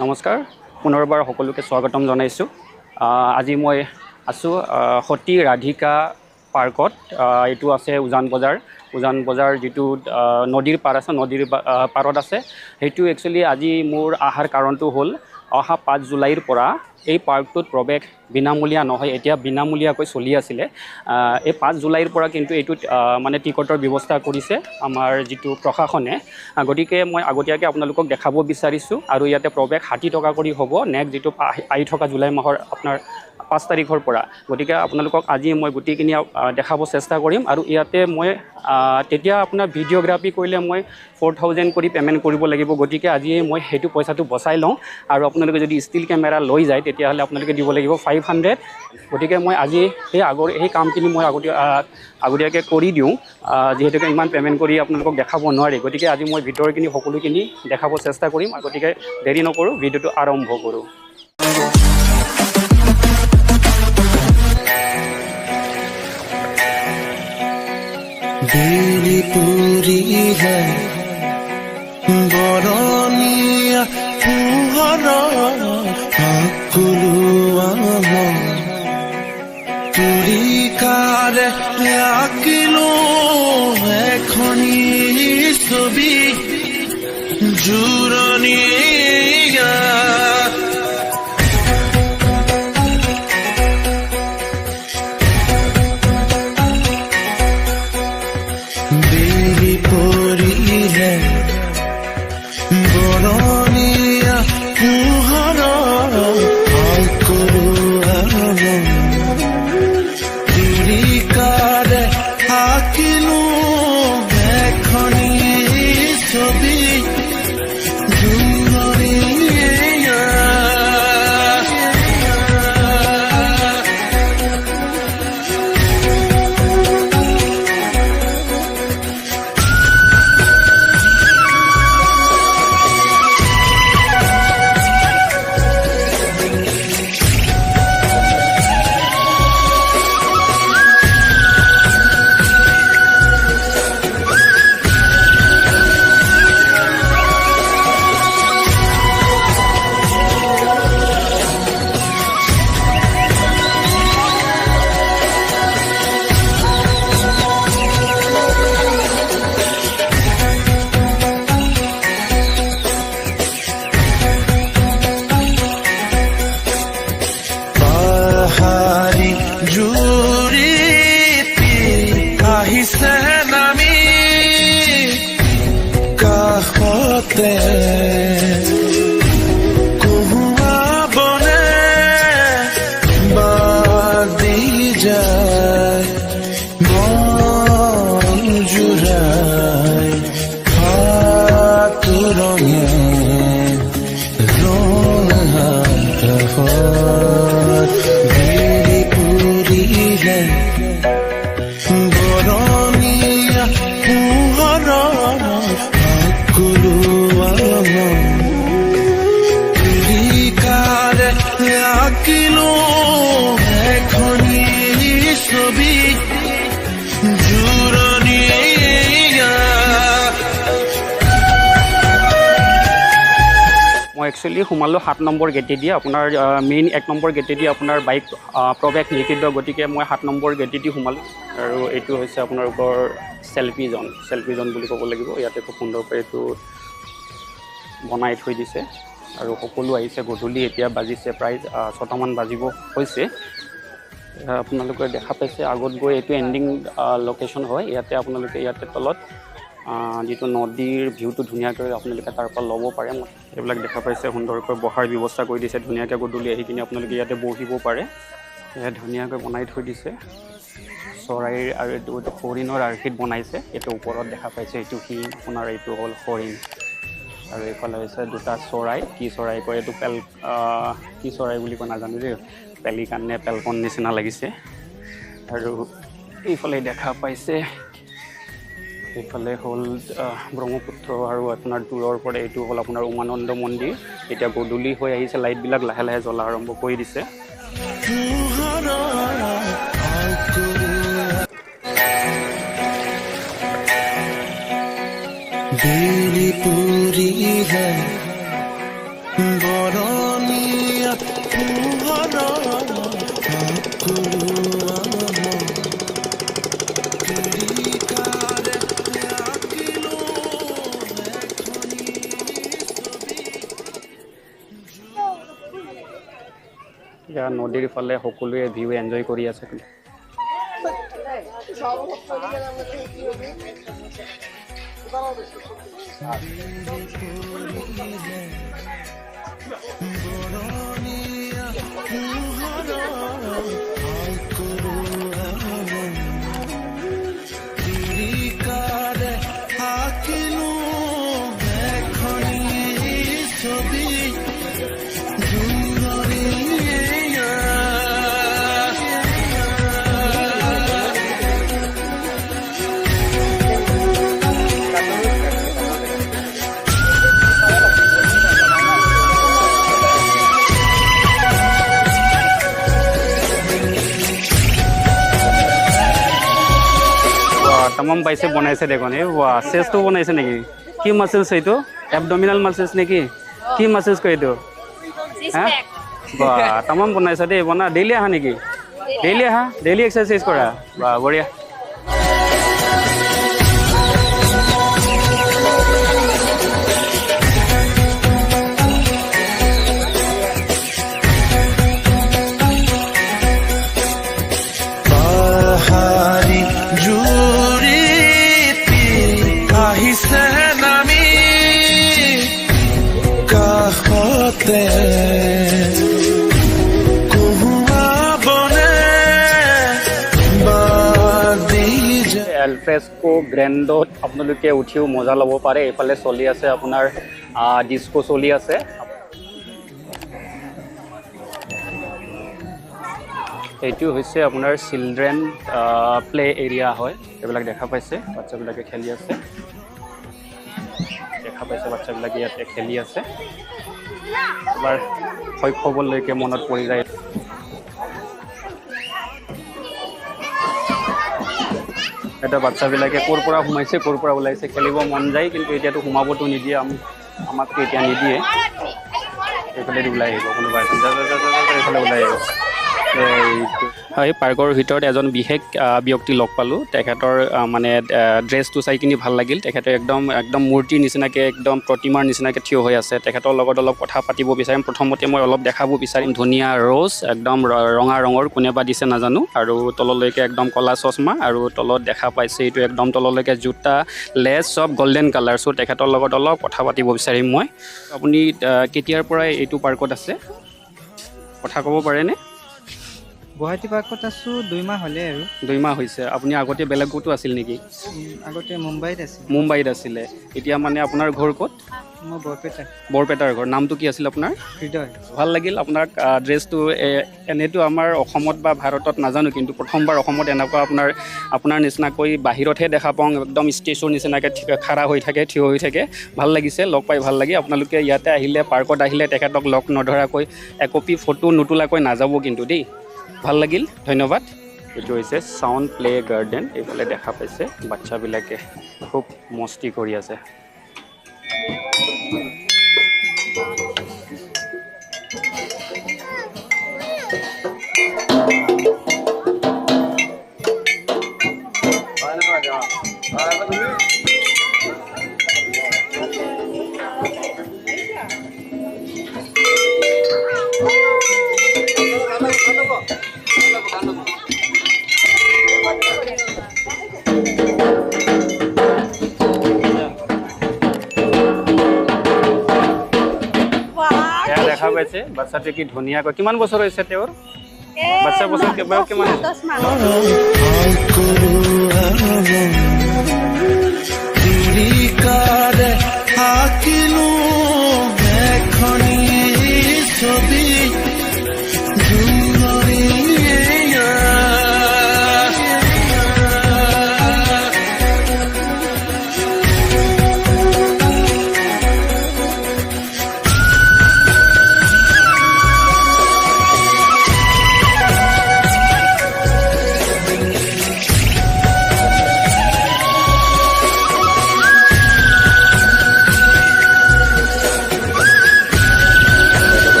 নমস্কাৰ পুনৰবাৰ সকলোকে স্বাগতম জনাইছোঁ। আজি মই আছোঁ সতী ৰাধিকা পাৰ্কত। এইটো আছে উজান বজাৰ যিটো নদীৰ পাৰ আছে, নদীৰ পাৰত আছে। সেইটো একচুৱেলি আজি মোৰ অহাৰ কাৰণটো হ'ল অহা 5 জুলাইৰ পৰা এই পাৰ্কটোত প্ৰৱেশ বিনামূলীয়া নহয়, এতিয়া বিনামূলীয়াকৈ চলি আছিলে। এই 5 জুলাইৰ পৰা কিন্তু এইটোত মানে টিকটৰ ব্যৱস্থা কৰিছে আমাৰ যিটো প্ৰশাসনে। গতিকে মই আগতীয়াকৈ আপোনালোকক দেখাব বিচাৰিছোঁ। আৰু ইয়াতে প্ৰৱেশ 60 টকা কৰি হ'ব নেক্সট যিটো আহি থকা জুলাই মাহৰ আপোনাৰ 5 তাৰিখৰ পৰা। গতিকে আপোনালোকক আজি মই গোটেইখিনি দেখাব চেষ্টা কৰিম। আৰু ইয়াতে মই তেতিয়া আপোনাৰ ভিডিঅ'গ্ৰাফী কৰিলে মই 4000 কৰি পে'মেণ্ট কৰিব লাগিব। গতিকে আজি মই সেইটো পইচাটো বচাই লওঁ। আৰু আপোনালোকে যদি ষ্টিল কেমেৰা লৈ যায় তেতিয়াহ'লে আপোনালোকে দিব লাগিব 500। গতিকে মই আজি সেই কামখিনি মই আগতীয়াকৈ কৰি দিওঁ, যিহেতুকে ইমান পে'মেণ্ট কৰি আপোনালোকক দেখাব নোৱাৰি। গতিকে আজি মই ভিতৰখিনি সকলোখিনি দেখাব চেষ্টা কৰিম। গতিকে দেৰি নকৰোঁ, ভিডিঅ'টো আৰম্ভ কৰোঁ। বেলি পুৰিলে বৰণীয়া পোহৰৰ সকলোৱা তুলিকাৰে আঁকিলো এখনি ছবি জোৰণীয়া। বেলি পৰিলে বৰণীয়া পোহৰৰ সকলোৱা তুলিকাৰে আঁকিলো এখনি ছবি জোৰণীয়া। জুৰিতি আহিছে নামি কাষতে কহুৱা বনে বাজি যায় মন জোৰাই ফাতুৰঙে ৰং হাতত বেলি পুৰিলে বৰণীয়া পোহৰৰ সকলোৱা তুলিকাৰে আঁকিলো এখনি ছবি জোৰণীয়া। মই একচুৱেলি সোমালোঁ 7 নম্বৰ গেটেদি। আপোনাৰ মেইন 1 নম্বৰ গেটেদি আপোনাৰ বাইক প্ৰৱেশ নিষিদ্ধ। গতিকে মই 7 নম্বৰ গেটেদি সোমালোঁ। আৰু এইটো হৈছে আপোনালোকৰ চেল্ফি জ'ন বুলি ক'ব লাগিব। ইয়াতে খুব সুন্দৰকৈ এইটো বনাই থৈ দিছে। আৰু সকলো আহিছে গধূলি, এতিয়া বাজিছে প্ৰায় 6টামান বাজিব হৈছে। আপোনালোকে দেখা পাইছে আগত গৈ এইটো এণ্ডিং লোকেশ্যন হয়। আপোনালোকে ইয়াতে তলত যিটো নদীৰ ভিউটো ধুনীয়াকৈ আপোনালোকে তাৰ পৰা ল'ব পাৰে। এইবিলাক দেখা পাইছে সুন্দৰকৈ বহাৰ ব্যৱস্থা কৰি দিছে ধুনীয়াকৈ। গধূলি আহি কিনে আপোনালোকে ইয়াতে বহিব পাৰে। ইয়াত ধুনীয়াকৈ বনাই থৈ দিছে। চৰাইৰ আৰু এইটো হৰিণৰ আৰ্হিত বনাইছে। এইটো ওপৰত দেখা পাইছে, এইটো কি আপোনাৰ এইটো হ'ল হৰিণ। আৰু এইফালে হৈছে দুটা চৰাই, কি চৰাই কয় এইটো কি চৰাই বুলি কয় নাজানো দেই, পেলিকান নে পেলকন নিচিনা লাগিছে। আৰু এইফালে দেখা পাইছে, এইফালে হ'ল ব্ৰহ্মপুত্ৰ। আৰু আপোনাৰ দূৰৰ পৰা এইটো হ'ল আপোনাৰ উমানন্দ মন্দিৰ। এতিয়া গধূলি হৈ আহিছে, লাইটবিলাক লাহে লাহে জ্বলা আৰম্ভ কৰি দিছে। বেলি পুৰিলে বৰণীয়া পোহৰৰ আকুলোৱা কিৰিকাৰে আঁকিলো এখনি ছবি। ইয়াৰ নদীৰ ফালে সকলোৱে ভিউ এনজয় কৰি আছে। বৰণীয়া পোহৰৰ আকুলোৱা কিৰিকাৰে আঁকিলো এখনি ছবি। तमाम বাইছে বনাইছে দেখোন। এই বাহ, চেষ্টটো বনাইছে নেকি? কি মাসেলছ এইটো? এবডমিনাল মাসেলছ নেকি? কি মাসেলছ কয় এইটো? হা বাহ, তমাম বনাইছা দেই। বনা ডেইলি আহা নেকি? ডেইলি আহা, ডেইলি এক্সাৰচাইজ কৰা। বাহ, বঢ়িয়া। পাহাৰী জুৰিত আহিছে নামি কাষতে কহুৱা বনে বাদি যায়। এলফ্ৰেস্কো গ্ৰেণ্ডত আপোনালোকে উঠিও মজা ল'ব পাৰে। এইফালে চলি আছে আপোনাৰ ডিস্কো চলি আছে। এইটো হৈছে আপোনাৰ চিলড্ৰেন প্লে এৰিয়া হয়। এইবিলাক দেখা পাইছে, বাচ্চাবিলাকে খেলি আছে। দেখা পাইছে বাচ্চাবিলাকে ইয়াতে খেলি আছে। এবাৰ শৈশৱলৈকে মনত পৰি যায়। এটা বাচ্চাবিলাকে ক'ৰ পৰা সোমাইছে, ক'ৰ পৰা ওলাইছে, খেলিব মন যায়, কিন্তু এতিয়াতো সোমাবতো নিদিয়ে। আমাকতো এতিয়া নিদিয়ে। এইফালেদি ওলাই আহিব কোনোবা এইফালে ওলাই আহিব। হয়, পাৰ্কৰ ভিতৰত এজন বিশেষ ব্যক্তি লগ পালোঁ। তেখেতৰ মানে ড্ৰেছটো চাই কিনি ভাল লাগিল। তেখেতে একদম মূৰ্তিৰ নিচিনাকৈ, একদম প্ৰতিমাৰ নিচিনাকৈ থিয় হৈ আছে। তেখেতৰ লগত অলপ কথা পাতিব বিচাৰিম। প্ৰথমতে মই অলপ দেখাব বিচাৰিম। ধুনীয়া ৰ'জ, একদম ৰঙা ৰঙৰ, কোনে বা দিছে নাজানো। আৰু তললৈকে একদম ক'লা চশমা, আৰু তলত দেখা পাইছে এইটো একদম তললৈকে জোতা, লেজ চব গল্ডেন কালাৰ। চ' তেখেতৰ লগত অলপ কথা পাতিব বিচাৰিম মই। আপুনি কেতিয়াৰ পৰাই এইটো পাৰ্কত আছে, কথা ক'ব পাৰেনে? গুৱাহাটী পাৰ্কত আছোঁ 2 মাহ হ'লে আৰু। 2 মাহ হৈছে। আপুনি আগতে বেলেগ ক'তো আছিল নেকি? আগতে মুম্বাইত আছিল। মুম্বাইত আছিলে। এতিয়া মানে আপোনাৰ ঘৰ ক'ত? মই বৰপেটা। বৰপেটাৰ ঘৰ। নামটো কি আছিল আপোনাৰ? হৃদয়। ভাল লাগিল আপোনাৰ ড্ৰেছটো। এনেতো আমাৰ অসমত বা ভাৰতত নাজানো, কিন্তু প্ৰথমবাৰ অসমত এনেকুৱা আপোনাৰ নিচিনাকৈ বাহিৰতহে দেখা পাওঁ। একদম ষ্টেচৰ নিচিনাকৈ খাৰা হৈ থাকে, থিয় হৈ থাকে। ভাল লাগিছে, লগ পাই ভাল লাগে। আপোনালোকে ইয়াতে আহিলে, পাৰ্কত আহিলে তেখেতক লগ নধৰাকৈ, একপি ফটো নোতোলাকৈ নাযাব কিন্তু দেই। ভাল লাগিল, ধন্যবাদ। এইটো হৈছে চাউণ্ড প্লে গাৰ্ডেন। এইফালে দেখা পাইছে বাচ্চাবিলাকে খুব মস্তি কৰি আছে। দেখা পাইছে বাচ্চাটো কি ধুনীয়াকৈ। কিমান বছৰ হৈছে তেওঁৰ? বাচ্চা বছৰ কিমান? কিৰিকাৰে আঁকিলো এখনি ছবি।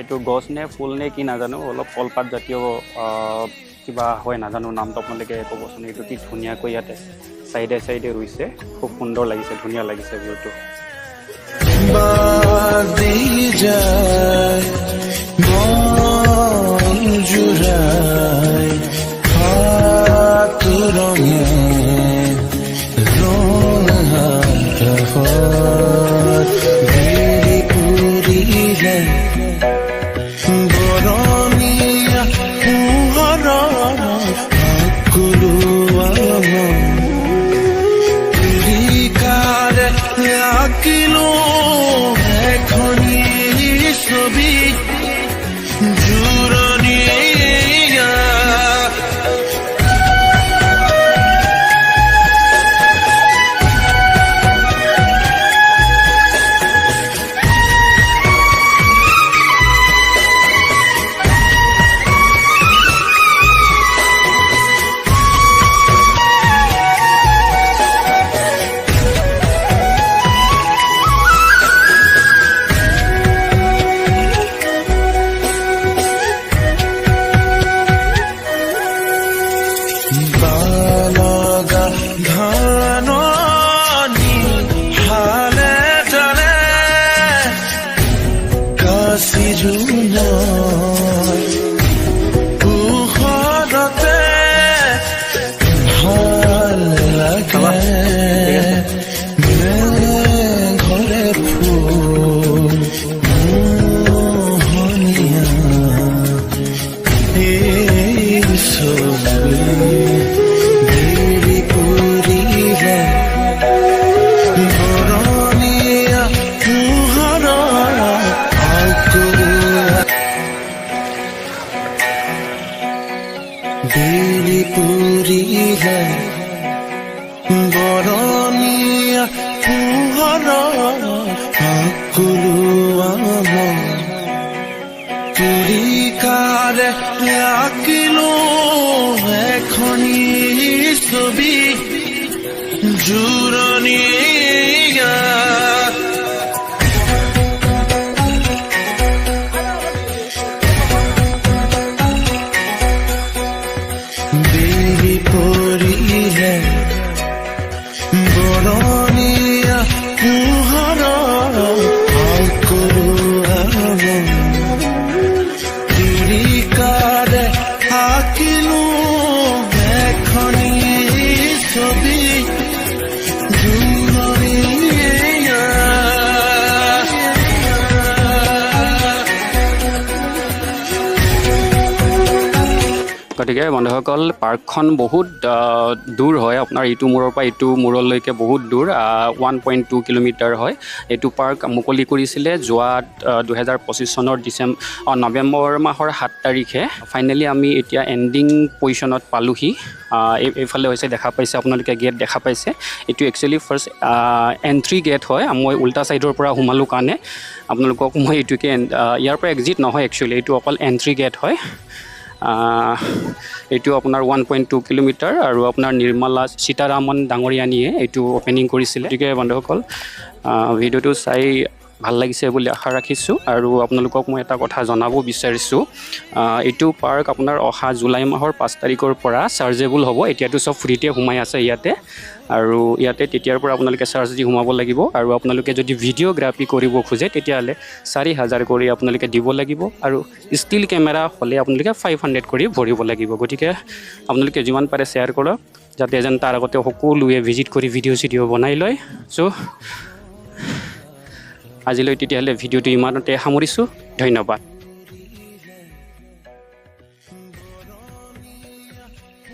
এইটো গছ নে ফুল নে কি নাজানো, অলপ কলপাত জাতীয় কিবা হয় নাজানো, নামটো আপোনালোকে ক'বচোন। এইটো কি ধুনীয়াকৈ ইয়াতে চাইডে চাইডে ৰুইছে, খুব সুন্দৰ লাগিছে, ধুনীয়া লাগিছে ভিউটো। বাদি যায় মন জুড়াই হাতু ৰঙে ঘেৰি পুৰিলে বৰণিয়া পোহৰ আকুলুৱা কাৰে আঁকিলো এখনি ছবি জুৰণীয়া বালগা ধাননি হালে জালে কাশি জুনৰ পোহৰতে ভাল লাগে ঘৰে ফুল মোহনীয়া এই ছবি বেলি পুৰিলে বৰণীয়া পোহৰ আকুলুৱা তুলিকাৰে আঁকিলো এখনি ছবি জুৰণীয়া বেলি পৰিলে বৰণীয়া পোহৰ আকুলুৱা তুলিকাৰে আঁকিলো এখনি ছবি জুৰণীয়া গতিকে বন্ধুসকল, পাৰ্কখন বহুত দূৰ হয়, আপোনাৰ ইটো মূৰৰ পৰা ইটো মূৰলৈকে বহুত দূৰ, 1.2 কিলোমিটাৰ হয়। এইটো পাৰ্ক মুকলি কৰিছিলে যোৱা 2025 চনৰ নৱেম্বৰ মাহৰ 7 তাৰিখে। ফাইনেলি আমি এতিয়া এণ্ডিং পজিশ্যনত পালোহি। এইফালে হৈছে দেখা পাইছে আপোনালোকে, গেট দেখা পাইছে। এইটো একচুৱেলি ফাৰ্ষ্ট এণ্ট্ৰি গেট হয়। মই উল্টা ছাইডৰ পৰা সোমালোঁ কাৰণে আপোনালোকক মই এইটোকে ইয়াৰ পৰা এক্সিট নহয়, একচুৱেলি এইটো অকল এণ্ট্ৰি গেট হয়। এইটো আপোনাৰ 1.2 কিলোমিটাৰ আৰু আপোনাৰ নিৰ্মলা সীতাৰামন ডাঙৰীয়ানীয়ে এইটো অ'পেনিং কৰিছিলে। গতিকে বন্ধুসকল, ভিডিঅ'টো চাই ভাল লাগিছে বুলি আশা ৰাখিছোঁ। আৰু আপোনালোকক মই এটা কথা জনাব বিচাৰিছোঁ, এইটো পাৰ্ক আপোনাৰ অহা জুলাই মাহৰ 5 তাৰিখৰ পৰা চাৰ্জেবল হ'ব। এতিয়াতো চব ফ্ৰীতে সোমাই আছে ইয়াতে, আৰু ইয়াতে তেতিয়াৰ পৰা আপোনালোকে চাৰ্জ দি সোমাব লাগিব। আৰু আপোনালোকে যদি ভিডিঅ'গ্ৰাফি কৰিব খোজে তেতিয়াহ'লে 4000 কৰি আপোনালোকে দিব লাগিব, আৰু ষ্টিল কেমেৰা হ'লে আপোনালোকে 500 কৰি ভৰিব লাগিব। গতিকে আপোনালোকে যিমান পাৰে শ্বেয়াৰ কৰক, যাতে যেন তাৰ আগতে সকলোৱে ভিজিট কৰি ভিডিঅ' বনাই লয়। চ' আজিলৈ তেতিয়াহ'লে ভিডিঅ'টো ইমানতে সামৰিছোঁ। ধন্যবাদ।